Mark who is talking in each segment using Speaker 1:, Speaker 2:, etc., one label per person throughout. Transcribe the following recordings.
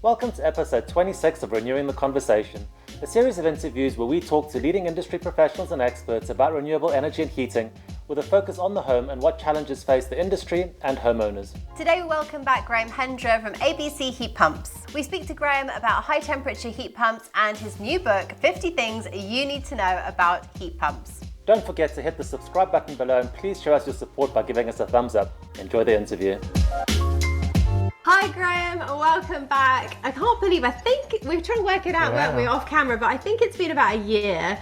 Speaker 1: Welcome to episode 26 of Renewing the Conversation, a series of interviews where we talk to leading industry professionals and experts about renewable energy and heating, with a focus on the home and what challenges face the industry and homeowners.
Speaker 2: Today we welcome back Graham Hendra from ABC Heat Pumps. We speak to Graham about high temperature heat pumps and his new book, 50 Things You Need to Know About Heat Pumps.
Speaker 1: Don't forget to hit the subscribe button below and please show us your support by giving us a thumbs up. Enjoy the interview.
Speaker 2: Hi Graham, welcome back. I can't believe, I think we're trying to work it out, weren't we, off camera, but I think it's been about a year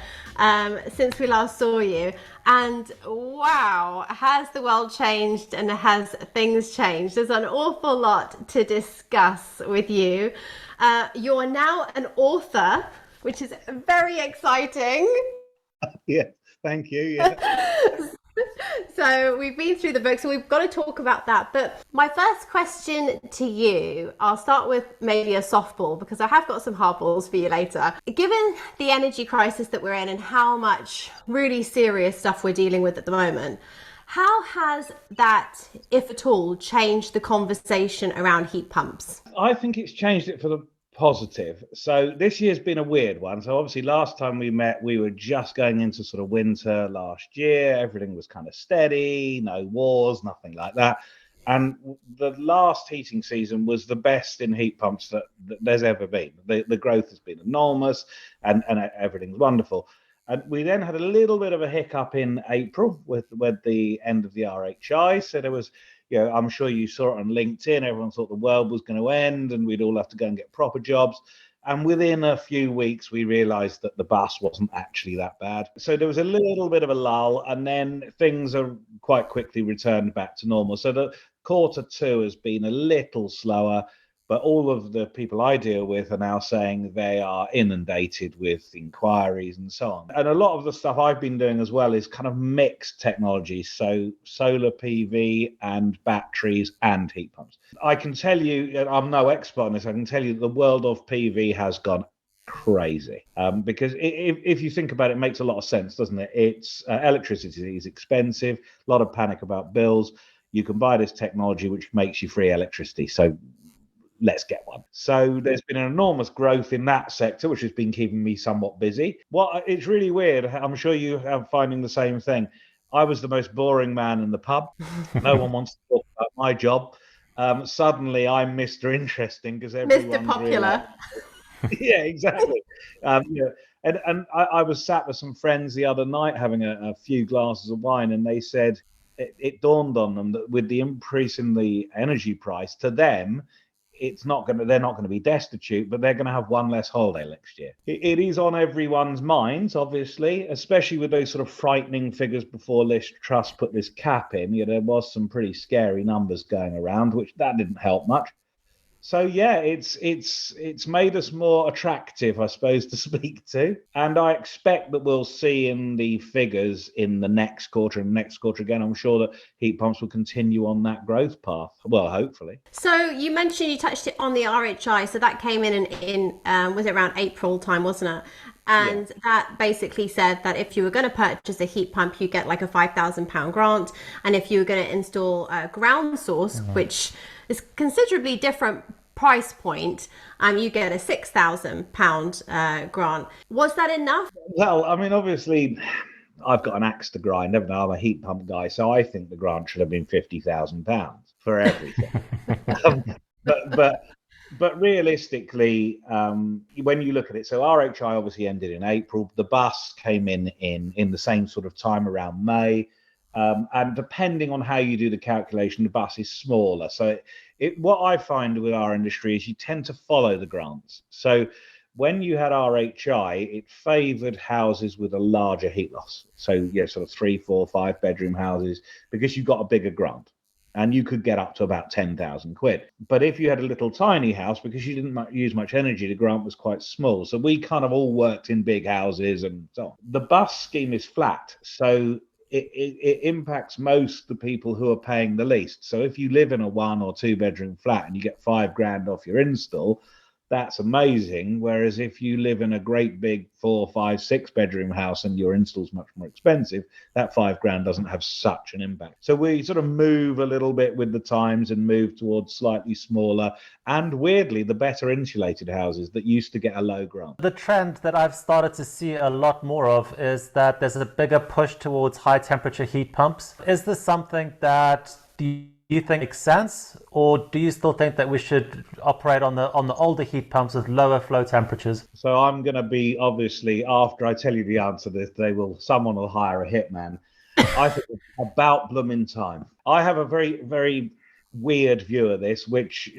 Speaker 2: since we last saw you. And wow, has the world changed and has things changed? There's an awful lot to discuss with you. You're now an author, which is very exciting.
Speaker 3: Yeah, thank you. Yeah.
Speaker 2: So we've been through the book, so we've got to talk about that. But my first question to you, I'll start with maybe a softball because I have got some hardballs for you later. Given the energy crisis that we're in and how much really serious stuff we're dealing with at the moment, how has that, if at all, changed the conversation around heat pumps?
Speaker 3: I think it's changed it for the positive. So this year's been a weird one. So obviously last time we met, we were just going into sort of winter last year. Everything was kind of steady, no wars, nothing like that. And the last heating season was the best in heat pumps that there's ever been. The growth has been enormous and everything's wonderful. And we then had a little bit of a hiccup in April with the end of the RHI. So there was, I'm sure you saw it on LinkedIn. Everyone thought the world was going to end and we'd all have to go and get proper jobs. And within a few weeks, we realized that the bus wasn't actually that bad. So there was a little bit of a lull, and then things are quite quickly returned back to normal. So the Q2 has been a little slower, but all of the people I deal with are now saying they are inundated with inquiries and so on. And a lot of the stuff I've been doing as well is kind of mixed technologies. So solar PV and batteries and heat pumps. I can tell you, I'm no expert on this, I can tell you the world of PV has gone crazy because if you think about it, it makes a lot of sense, doesn't it? It's electricity is expensive, a lot of panic about bills. You can buy this technology which makes you free electricity. So let's get one. So there's been an enormous growth in that sector, which has been keeping me somewhat busy. It's really weird. I'm sure you are finding the same thing. I was the most boring man in the pub. No one wants to talk about my job. Suddenly I'm Mr. Interesting because everyone's
Speaker 2: Mr. Popular.
Speaker 3: Yeah, exactly. And I was sat with some friends the other night having a few glasses of wine, and they said it dawned on them that with the increase in the energy price, to them, they're not going to be destitute, but they're going to have one less holiday next year. It is on everyone's minds, obviously, especially with those sort of frightening figures before Liz Truss put this cap in. There was some pretty scary numbers going around, which that didn't help much. So yeah, it's made us more attractive, I suppose, to speak to. And I expect that we'll see in the figures in the next quarter and next quarter again, I'm sure that heat pumps will continue on that growth path. Well, hopefully.
Speaker 2: So you mentioned you touched it on the RHI. So that came in was it around April time, wasn't it? And that basically said that if you were going to purchase a heat pump, you get like a £5,000 grant. And if you were going to install a ground source, which is considerably different price point, you get a £6,000 grant. Was that enough?
Speaker 3: Well, I mean, obviously, I've got an axe to grind, haven't I? I'm a heat pump guy, so I think the grant should have been £50,000 for everything. But realistically, when you look at it, so RHI obviously ended in April. The bus came in the same sort of time around May. And depending on how you do the calculation, the bus is smaller. So what I find with our industry is you tend to follow the grants. So when you had RHI, it favoured houses with a larger heat loss. So sort of 3, 4, 5 bedroom houses, because you got a bigger grant. And you could get up to about 10,000 quid. But if you had a little tiny house, because you didn't use much energy, the grant was quite small. So we kind of all worked in big houses and so on. The bus scheme is flat. So it impacts most the people who are paying the least. So if you live in a 1 or 2 bedroom flat and you get £5,000 off your install, that's amazing. Whereas if you live in a great big 4, 5, 6 bedroom house and your install's much more expensive, that £5,000 doesn't have such an impact. So we sort of move a little bit with the times and move towards slightly smaller and, weirdly, the better insulated houses that used to get a low grant.
Speaker 1: The trend that I've started to see a lot more of is that there's a bigger push towards high temperature heat pumps. Is this something that you think makes sense, or do you still think that we should operate on the older heat pumps with lower flow temperatures?
Speaker 3: So I'm going to be, obviously, after I tell you the answer to this, someone will hire a hitman. I think it's about blooming time. I have a very, very weird view of this, which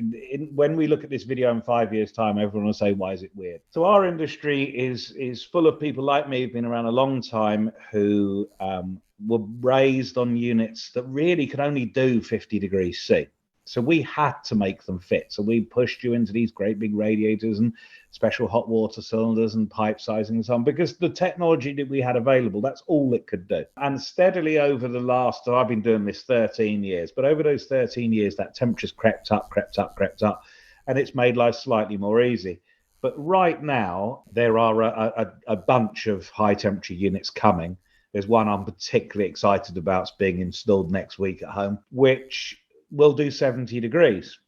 Speaker 3: when we look at this video in 5 years' time, everyone will say, why is it weird? So our industry is full of people like me who've been around a long time who were raised on units that really could only do 50 degrees C. So we had to make them fit. So we pushed you into these great big radiators and special hot water cylinders and pipe sizing and so on, because the technology that we had available, that's all it could do. And steadily over the last, so I've been doing this 13 years, but over those 13 years, that temperature's crept up, and it's made life slightly more easy. But right now, there are a bunch of high temperature units coming. There's one I'm particularly excited about. It's being installed next week at home, which will do 70 degrees.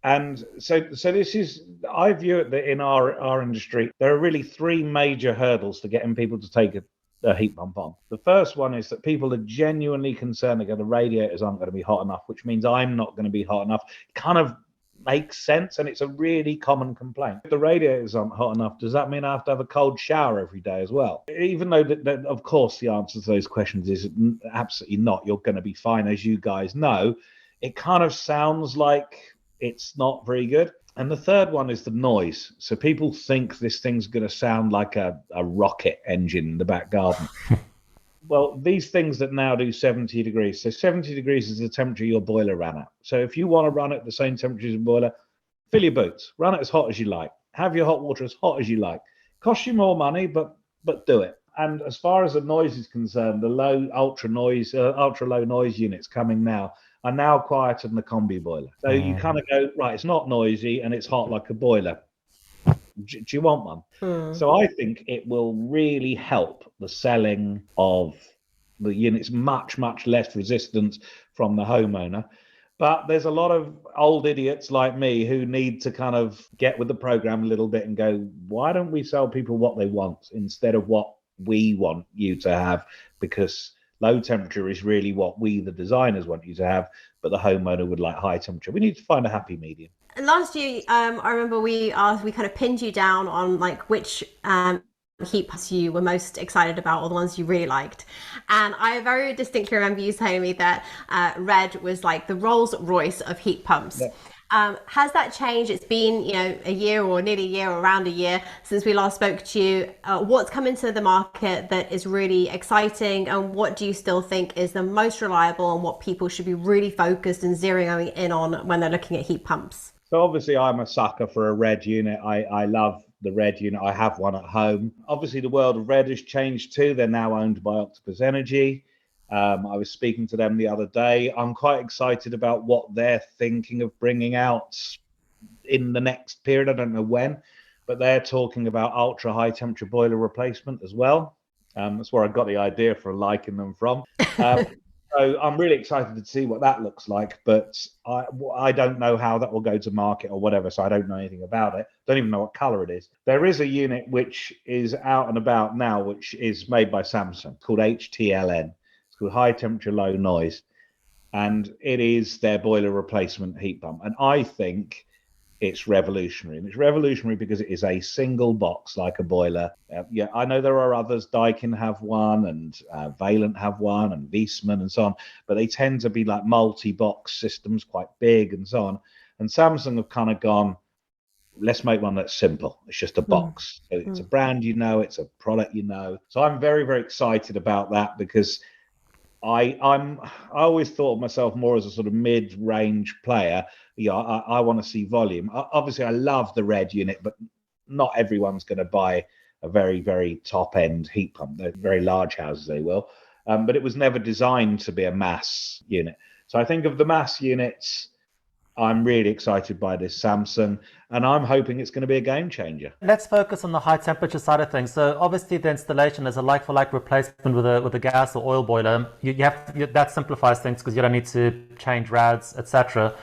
Speaker 3: And so this is, I view it that in our industry, there are really 3 major hurdles to getting people to take a heat pump on. The first one is that people are genuinely concerned that the radiators aren't going to be hot enough, which means I'm not going to be hot enough. It kind of makes sense, and it's a really common complaint. If the radiators aren't hot enough, does that mean I have to have a cold shower every day as well? Even though that of course the answer to those questions is absolutely not. You're going to be fine, as you guys know. It kind of sounds like it's not very good. And the third one is the noise. So people think this thing's going to sound like a rocket engine in the back garden. Well, these things that now do 70 degrees. So 70 degrees is the temperature your boiler ran at. So if you want to run at the same temperature as a boiler, fill your boots, run it as hot as you like, have your hot water as hot as you like. Costs you more money, but do it. And as far as the noise is concerned, the ultra low noise units coming now are now quieter than the combi boiler. So you kind of go, right, it's not noisy and it's hot like a boiler. Do you want one? So I think it will really help the selling of the units, much less resistance from the homeowner. But there's a lot of old idiots like me who need to kind of get with the program a little bit and go, why don't we sell people what they want instead of what we want you to have? Because low temperature is really what we, the designers, want you to have, but the homeowner would like high temperature. We need to find a happy medium.
Speaker 2: Last year, I remember we kind of pinned you down on like which heat pumps you were most excited about, or the ones you really liked. And I very distinctly remember you telling me that red was like the Rolls Royce of heat pumps. Yeah. Has that changed? It's been, a year or nearly a year or around a year since we last spoke to you. What's come into the market that is really exciting, and what do you still think is the most reliable and what people should be really focused and zeroing in on when they're looking at heat pumps?
Speaker 3: So obviously I'm a sucker for a red unit. I love the red unit. I have one at home. Obviously the world of red has changed too. They're now owned by Octopus Energy. I was speaking to them the other day. I'm quite excited about what they're thinking of bringing out in the next period. I don't know when, but they're talking about ultra high temperature boiler replacement as well. That's where I got the idea for liking them from. So I'm really excited to see what that looks like, but I don't know how that will go to market or whatever, so I don't know anything about it. Don't even know what color it is. There is a unit which is out and about now, which is made by Samsung, called HTLN. It's called High Temperature Low Noise, and it is their boiler replacement heat pump. And I think it's revolutionary. And it's revolutionary because it is a single box like a boiler. I know there are others. Daikin have one, and Valent have one, and Viessmann and so on. But they tend to be like multi-box systems, quite big and so on. And Samsung have kind of gone, let's make one that's simple. It's just a box. So it's a brand it's a product So I'm very, very excited about that because I always thought of myself more as a sort of mid-range player. I want to see volume. Obviously, I love the red unit, but not everyone's going to buy a very, very top-end heat pump. They're very large houses, they will. But it was never designed to be a mass unit. So I think of the mass units, I'm really excited by this Samsung, and I'm hoping it's going to be a game changer.
Speaker 1: Let's focus on the high temperature side of things. So obviously the installation is a like for like replacement with a gas or oil boiler. That simplifies things because you don't need to change rads, etc.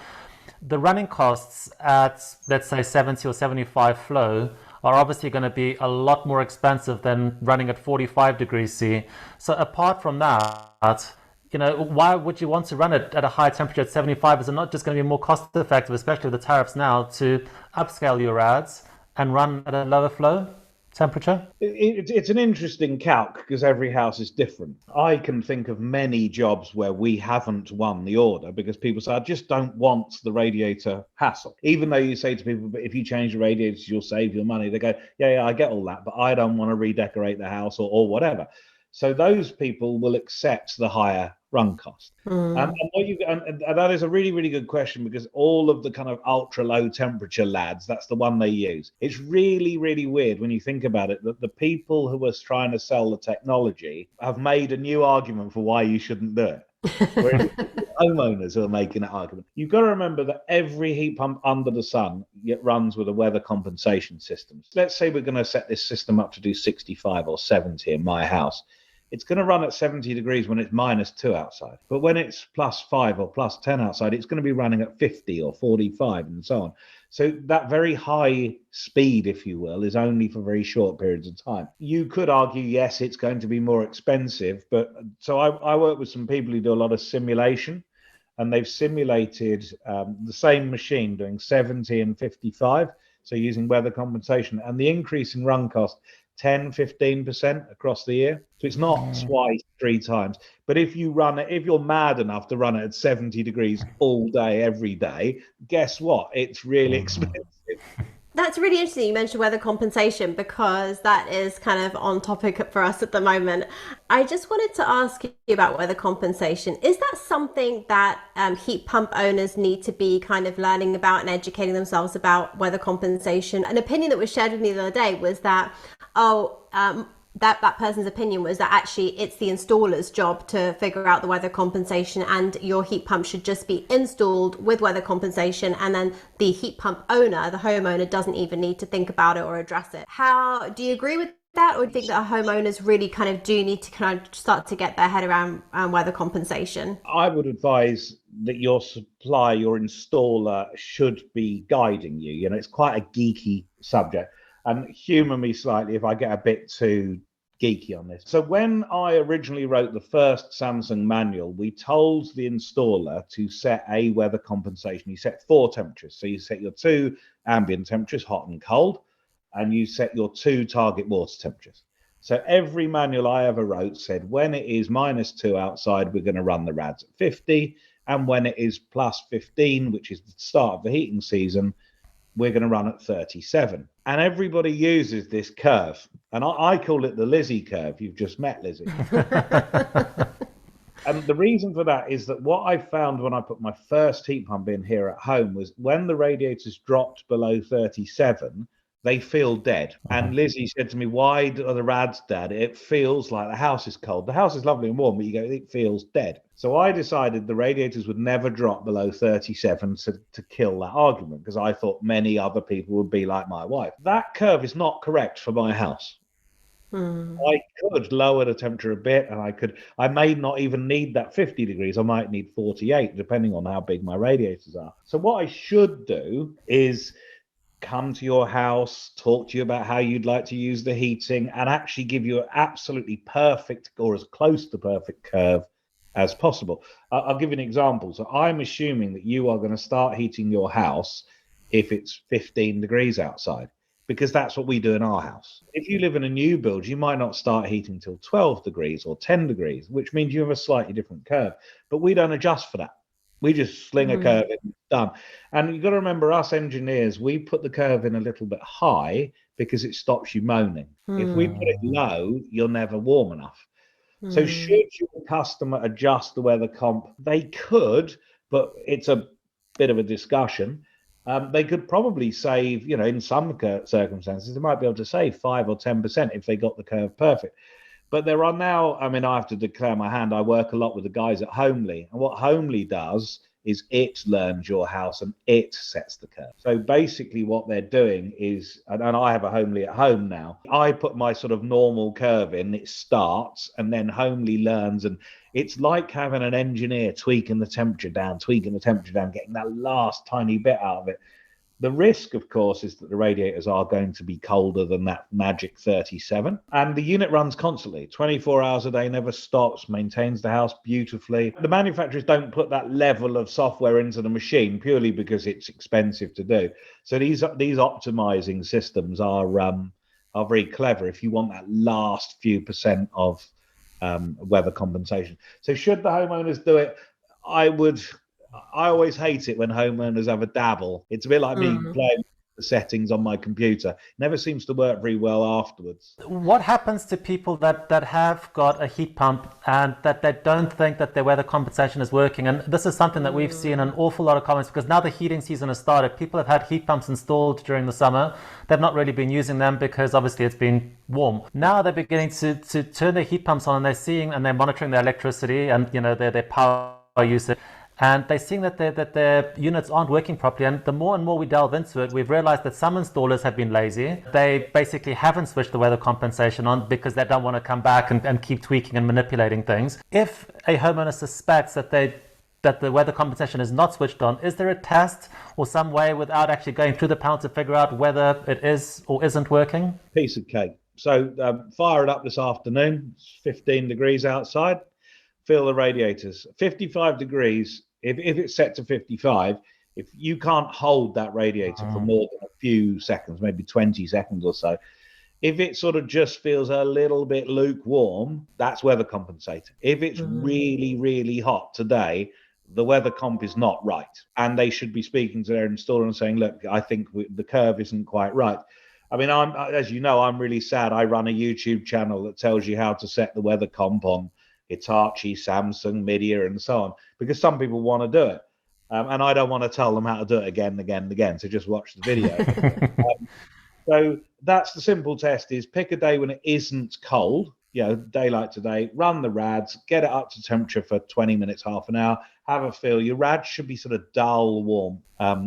Speaker 1: The running costs at, let's say, 70 or 75 flow are obviously going to be a lot more expensive than running at 45 degrees C. So apart from that, why would you want to run it at a high temperature at 75? Is it not just going to be more cost effective, especially with the tariffs now, to upscale your rads and run at a lower flow temperature?
Speaker 3: It's an interesting calc because every house is different. I can think of many jobs where we haven't won the order because people say, I just don't want the radiator hassle. Even though you say to people, but if you change the radiators, you'll save your money. They go, yeah, I get all that, but I don't want to redecorate the house or whatever. So those people will accept the higher run cost. And that is a really, really good question because all of the kind of ultra low temperature lads, that's the one they use. It's really, really weird when you think about it that the people who are trying to sell the technology have made a new argument for why you shouldn't do it. Whereas homeowners who are making that argument. You've got to remember that every heat pump under the sun runs with a weather compensation system. Let's say we're going to set this system up to do 65 or 70 in my house. It's going to run at 70 degrees when it's -2 outside. But when it's +5 or +10 outside, it's going to be running at 50 or 45 and so on. So that very high speed, if you will, is only for very short periods of time. You could argue, yes, it's going to be more expensive. But so I work with some people who do a lot of simulation, and they've simulated the same machine doing 70 and 55. So using weather compensation, and the increase in run cost 10-15% across the year. So it's not twice, 3 times. But if you're mad enough to run it at 70 degrees all day, every day, guess what? It's really expensive.
Speaker 2: That's really interesting. You mentioned weather compensation because that is kind of on topic for us at the moment. I just wanted to ask you about weather compensation. Is that something that heat pump owners need to be kind of learning about and educating themselves about weather compensation? An opinion that was shared with me the other day was that, that person's opinion was that actually it's the installer's job to figure out the weather compensation, and your heat pump should just be installed with weather compensation, and then the heat pump owner, the homeowner, doesn't even need to think about it or address it. How do you agree with that, or do you think that homeowners really kind of do need to kind of start to get their head around weather compensation?
Speaker 3: I would advise that your installer should be guiding you. It's quite a geeky subject. And humour me slightly if I get a bit too geeky on this. So when I originally wrote the first Samsung manual, we told the installer to set a weather compensation. You set 4 temperatures. So you set your 2 ambient temperatures, hot and cold, and you set your 2 target water temperatures. So every manual I ever wrote said when it is -2 outside, we're going to run the rads at 50. And when it is +15, which is the start of the heating season, we're going to run at 37. And everybody uses this curve. And I call it the Lizzie curve. You've just met Lizzie. And the reason for that is that what I found when I put my first heat pump in here at home was when the radiators dropped below 37, they feel dead. And Lizzie said to me, why are the rads dead? It feels like the house is cold. The house is lovely and warm, but it feels dead. So I decided the radiators would never drop below 37 to kill that argument, because I thought many other people would be like my wife. That curve is not correct for my house. I could lower the temperature a bit, and I may not even need that 50 degrees. I might need 48, depending on how big my radiators are. So what I should do is come to your house, talk to you about how you'd like to use the heating, and actually give you an absolutely perfect, or as close to perfect curve as possible. I'll give you an example. So I'm assuming that you are going to start heating your house if it's 15 degrees outside, because that's what we do in our house. If you live in a new build, you might not start heating till 12 degrees or 10 degrees, which means you have a slightly different curve. But we don't adjust for that. We just sling a curve in, done. And you've got to remember, us engineers, we put the curve in a little bit high because it stops you moaning. If we put it low, you're never warm enough. So should your customer adjust the weather comp? They could, but it's a bit of a discussion. They could probably save, in some circumstances, they might be able to save 5 or 10% if they got the curve perfect. But there are now, I have to declare my hand, I work a lot with the guys at Homely. And what Homely does is it learns your house and it sets the curve. So basically what they're doing is, and I have a Homely at home now, I put my sort of normal curve in, it starts, and then Homely learns, and it's like having an engineer tweaking the temperature down, getting that last tiny bit out of it. The risk, of course, is that the radiators are going to be colder than that magic 37. And the unit runs constantly, 24 hours a day, never stops, maintains the house beautifully. The manufacturers don't put that level of software into the machine purely because it's expensive to do. So these optimizing systems are very clever if you want that last few percent of weather compensation. So should the homeowners do it? I always hate it when homeowners have a dabble. It's a bit like me playing the settings on my computer. It never seems to work very well afterwards.
Speaker 1: What happens to people that have got a heat pump and that they don't think that their weather compensation is working? And this is something that we've seen an awful lot of comments, because now the heating season has started. People have had heat pumps installed during the summer. They've not really been using them because obviously it's been warm. Now they're beginning to turn their heat pumps on, and they're seeing and they're monitoring their electricity and their power usage. And they're seeing that their units aren't working properly. And the more and more we delve into it, we've realized that some installers have been lazy. They basically haven't switched the weather compensation on because they don't want to come back and keep tweaking and manipulating things. If a homeowner suspects that the weather compensation is not switched on, is there a test or some way without actually going through the panel to figure out whether it is or isn't working?
Speaker 3: Piece of cake. So fire it up this afternoon. It's 15 degrees outside. Fill the radiators. 55 degrees. If it's set to 55, if you can't hold that radiator for more than a few seconds, maybe 20 seconds or so, if it sort of just feels a little bit lukewarm, that's weather compensated. If it's really, really hot today, the weather comp is not right. And they should be speaking to their installer and saying, look, I think the curve isn't quite right. I mean, as you know, I'm really sad. I run a YouTube channel that tells you how to set the weather comp on Hitachi, Samsung, Midea, and so on, because some people want to do it. And I don't want to tell them how to do it again and again and again. So just watch the video. So that's the simple test: is pick a day when it isn't cold, daylight today, run the rads, get it up to temperature for 20 minutes, half an hour, have a feel. Your rads should be sort of dull warm.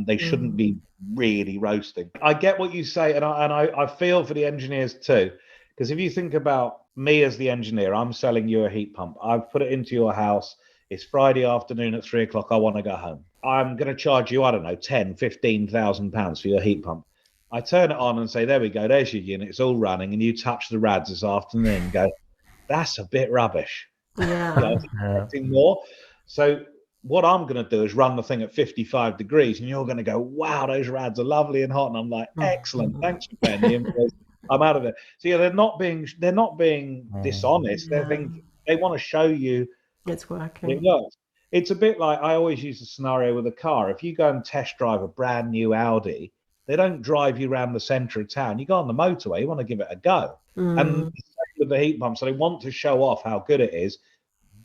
Speaker 3: They shouldn't be really roasting. I get what you say, and I feel for the engineers too, because if you think about me as the engineer, I'm selling you a heat pump. I've put it into your house. It's Friday afternoon at 3:00. I want to go home. I'm going to charge you, I don't know, 10, 15,000 pounds for your heat pump. I turn it on and say, there we go. There's your unit. It's all running. And you touch the rads this afternoon and go, that's a bit rubbish.
Speaker 2: Yeah.
Speaker 3: I was expecting more. So what I'm going to do is run the thing at 55 degrees, and you're going to go, wow, those rads are lovely and hot. And I'm like, excellent. Thanks for paying the invoice. I'm out of it. So yeah, they're not being dishonest. They want to show you
Speaker 2: it's working.
Speaker 3: It works. It's a bit like, I always use a scenario with a car. If you go and test drive a brand new Audi, they don't drive you around the centre of town. You go on the motorway, you want to give it a go. And the same with the heat pump. So they want to show off how good it is.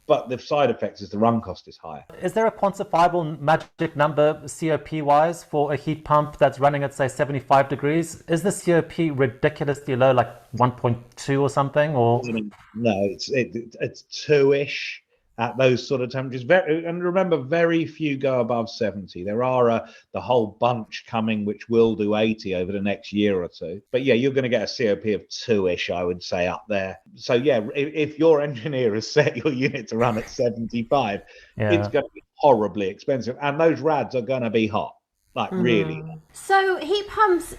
Speaker 3: But the side effect is the run cost is higher.
Speaker 1: Is there a quantifiable magic number COP-wise for a heat pump that's running at, say, 75 degrees? Is the COP ridiculously low, like 1.2 or something? Or
Speaker 3: no, it's 2-ish at those sort of temperatures. And remember, very few go above 70. There are the whole bunch coming, which will do 80 over the next year or two. But yeah, you're going to get a COP of 2-ish, I would say, up there. So yeah, if your engineer has set your unit to run at 75, it's going to be horribly expensive. And those rads are going to be hot, like really.
Speaker 2: So heat pumps,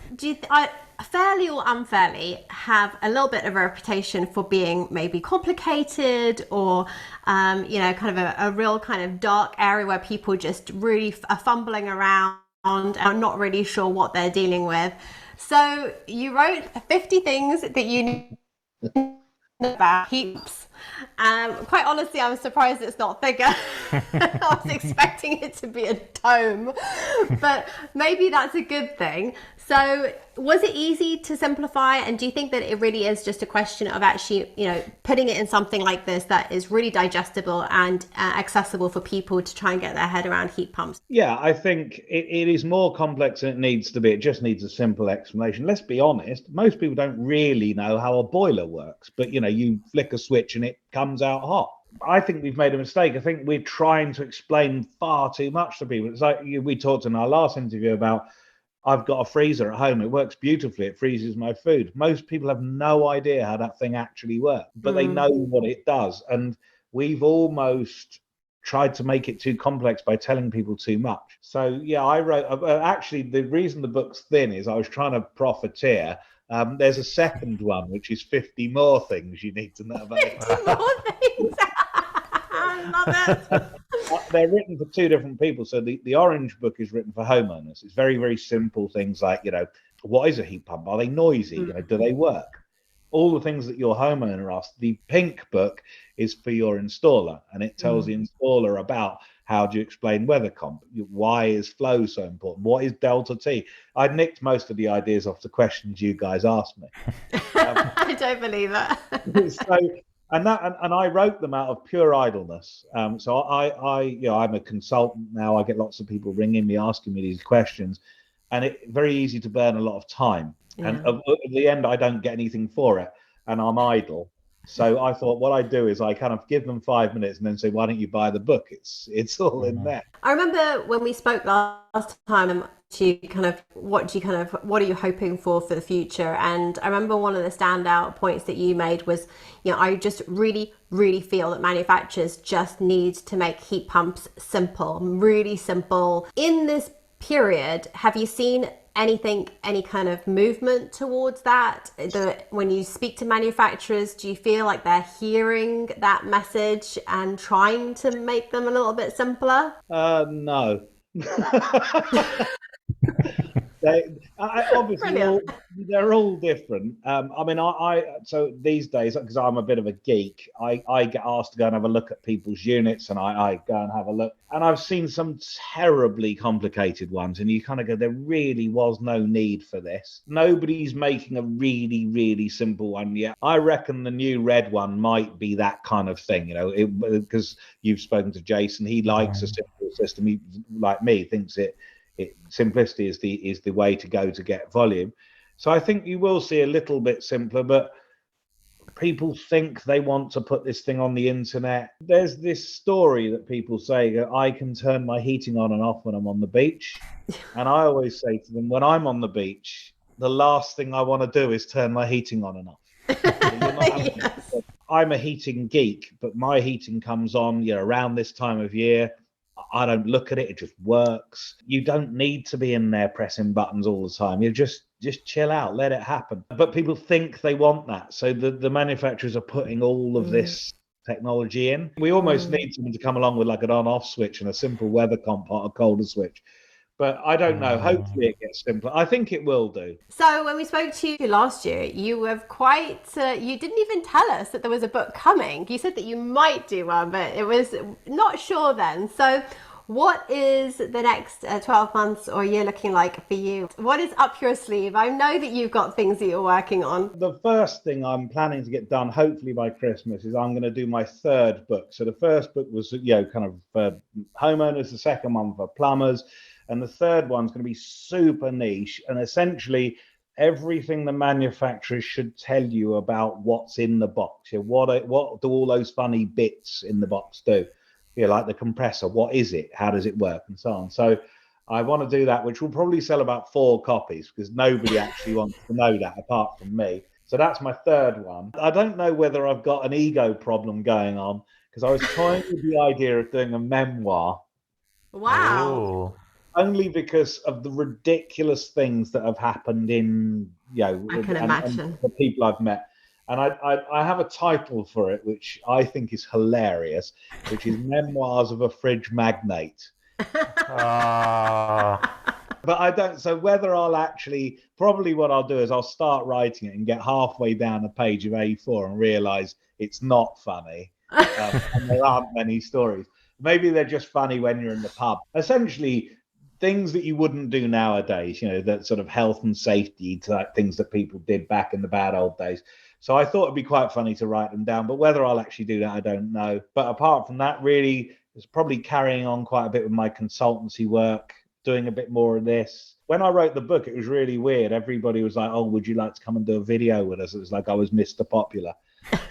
Speaker 2: fairly or unfairly, have a little bit of a reputation for being maybe complicated or, kind of a real kind of dark area where people just really are fumbling around and are not really sure what they're dealing with. So you wrote 50 things that you need about heat pumps. Quite honestly, I'm surprised it's not bigger. I was expecting it to be a tome, but maybe that's a good thing. So was it easy to simplify? And do you think that it really is just a question of actually, putting it in something like this that is really digestible and accessible for people to try and get their head around heat pumps?
Speaker 3: Yeah, I think it is more complex than it needs to be. It just needs a simple explanation. Let's be honest, most people don't really know how a boiler works, but you flick a switch and it comes out hot. I think we've made a mistake. I think we're trying to explain far too much to people. It's like we talked in our last interview about I've got a freezer at home. It works beautifully. It freezes my food. Most people have no idea how that thing actually works, but they know what it does. And we've almost tried to make it too complex by telling people too much. So, yeah, I wrote, actually, the reason the book's thin is I was trying to profiteer. There's a second one, which is 50 more things you need to know about.
Speaker 2: 50 more things. I love it.
Speaker 3: They're written for two different people. So the orange book is written for homeowners. It's very, very simple things like, what is a heat pump? Are they noisy? Do they work? All the things that your homeowner asks. The pink book is for your installer, and it tells the installer about how do you explain weather comp? Why is flow so important? What is delta T? I nicked most of the ideas off the questions you guys asked me.
Speaker 2: I don't believe it.
Speaker 3: So, and I wrote them out of pure idleness. So I'm a consultant now. I get lots of people ringing me, asking me these questions, and it's very easy to burn a lot of time. Yeah. And at the end, I don't get anything for it, and I'm idle. So I thought what I do is I kind of give them 5 minutes and then say, why don't you buy the book? It's all in there.
Speaker 2: I remember when we spoke last time, what are you hoping for the future? And I remember one of the standout points that you made was, I just really, really feel that manufacturers just need to make heat pumps simple, really simple. In this period, have you seen any kind of movement towards that? When you speak to manufacturers, do you feel like they're hearing that message and trying to make them a little bit simpler?
Speaker 3: No. Obviously they're all different. So these days, because I'm a bit of a geek, I get asked to go and have a look at people's units, and I go and have a look, and I've seen some terribly complicated ones, and you kind of go, there really was no need for this. Nobody's making a really, really simple one yet. I reckon the new red one might be that kind of thing, because you've spoken to Jason. He likes a simple system. He, like me, thinks simplicity is the way to go to get volume. So I think you will see a little bit simpler, but people think they want to put this thing on the internet. There's this story that people say, I can turn my heating on and off when I'm on the beach. And I always say to them, when I'm on the beach, the last thing I want to do is turn my heating on and off. Yes. I'm a heating geek, but my heating comes on around this time of year. I don't look at it. It just works. You don't need to be in there pressing buttons all the time. You just chill out, let it happen. But people think they want that. So the manufacturers are putting all of this technology in. We almost need someone to come along with like an on-off switch and a simple weather comp or a colder switch. But I don't know. Hopefully it gets simpler. I think it will do.
Speaker 2: So when we spoke to you last year, you were you didn't even tell us that there was a book coming. You said that you might do one, but it was not sure then. So what is the next 12 months or year looking like for you? What is up your sleeve? I know that you've got things that you're working on.
Speaker 3: The first thing I'm planning to get done, hopefully by Christmas, is I'm going to do my third book. So the first book was, kind of for homeowners, the second one for plumbers. And the third one's going to be super niche, and essentially everything the manufacturers should tell you about what's in the box. What do all those funny bits in the box do? Like the compressor, what is it? How does it work? And so on. So I want to do that, which will probably sell about 4 copies because nobody actually wants to know that apart from me. So that's my third one. I don't know whether I've got an ego problem going on because I was toying with the idea of doing a memoir.
Speaker 2: Wow.
Speaker 1: Ooh.
Speaker 3: Only because of the ridiculous things that have happened in,
Speaker 2: I can imagine.
Speaker 3: And the people I've met. And I have a title for it, which I think is hilarious, which is Memoirs of a Fridge Magnate. But I don't, so whether I'll actually, probably what I'll do is I'll start writing it and get halfway down a page of A4 and realize it's not funny. And there aren't many stories. Maybe they're just funny when you're in the pub. Essentially, things that you wouldn't do nowadays, that sort of health and safety type things that people did back in the bad old days. So I thought it'd be quite funny to write them down, but whether I'll actually do that, I don't know. But apart from that, really, it's probably carrying on quite a bit with my consultancy work, doing a bit more of this. When I wrote the book, it was really weird. Everybody was like, oh, would you like to come and do a video with us? It was like I was Mr. Popular.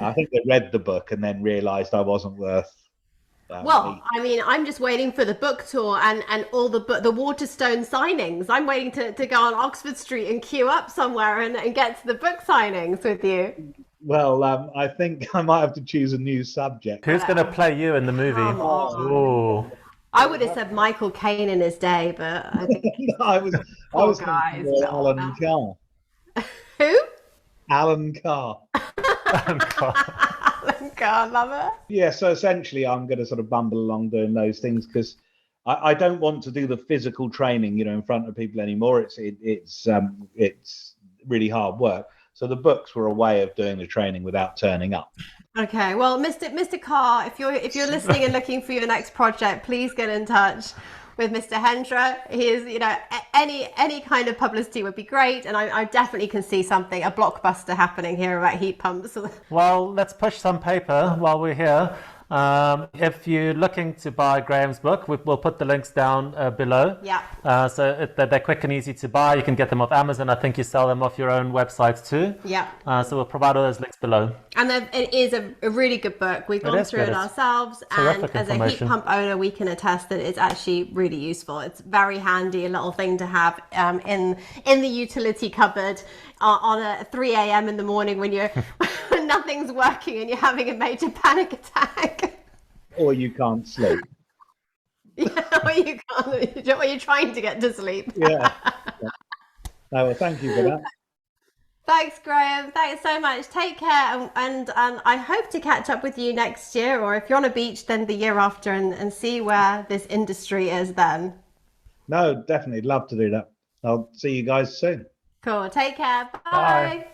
Speaker 3: I think they read the book and then realised I wasn't worth.
Speaker 2: Well, I mean, I'm just waiting for the book tour and all the Waterstone signings. I'm waiting to go on Oxford Street and queue up somewhere and get to the book signings with you.
Speaker 3: Well, I think I might have to choose a new subject.
Speaker 1: Who's going to play you in the movie?
Speaker 2: Come on.
Speaker 1: Ooh.
Speaker 2: I would have said Michael Caine in his day, but I think
Speaker 3: I was
Speaker 2: guys,
Speaker 3: thinking more Alan Carr.
Speaker 2: who?
Speaker 3: Alan Carr.
Speaker 2: Alan Carr, love it.
Speaker 3: Yeah, so essentially I'm going to sort of bumble along doing those things because I don't want to do the physical training, in front of people anymore. It's really hard work. So the books were a way of doing the training without turning up.
Speaker 2: Okay, well, Mr. Carr, if you're listening and looking for your next project, please get in touch with Mr. Hendra. He is, any kind of publicity would be great, and I definitely can see a blockbuster happening here about heat pumps.
Speaker 1: Well, let's push some paper while we're here. If you're looking to buy Graham's book, we'll put the links down below.
Speaker 2: Yeah.
Speaker 1: So they're quick and easy to buy. You can get them off Amazon. I think you sell them off your own websites too.
Speaker 2: Yeah.
Speaker 1: So we'll provide all those links below.
Speaker 2: And it is a really good book. We've gone through it ourselves, and as a heat pump owner, we can attest that it's actually really useful. It's very handy, a little thing to have in the utility cupboard on a 3 a.m. in the morning when when nothing's working and you're having a major panic attack.
Speaker 3: Or you can't sleep.
Speaker 2: Yeah, or you can't. Or you're trying to get to sleep.
Speaker 3: Yeah. Oh, well, thank you for that.
Speaker 2: Thanks, Graham. Thanks so much. Take care, and I hope to catch up with you next year, or if you're on a beach, then the year after, and see where this industry is then.
Speaker 3: No, definitely love to do that. I'll see you guys soon.
Speaker 2: Cool. Take care. Bye.
Speaker 1: Bye.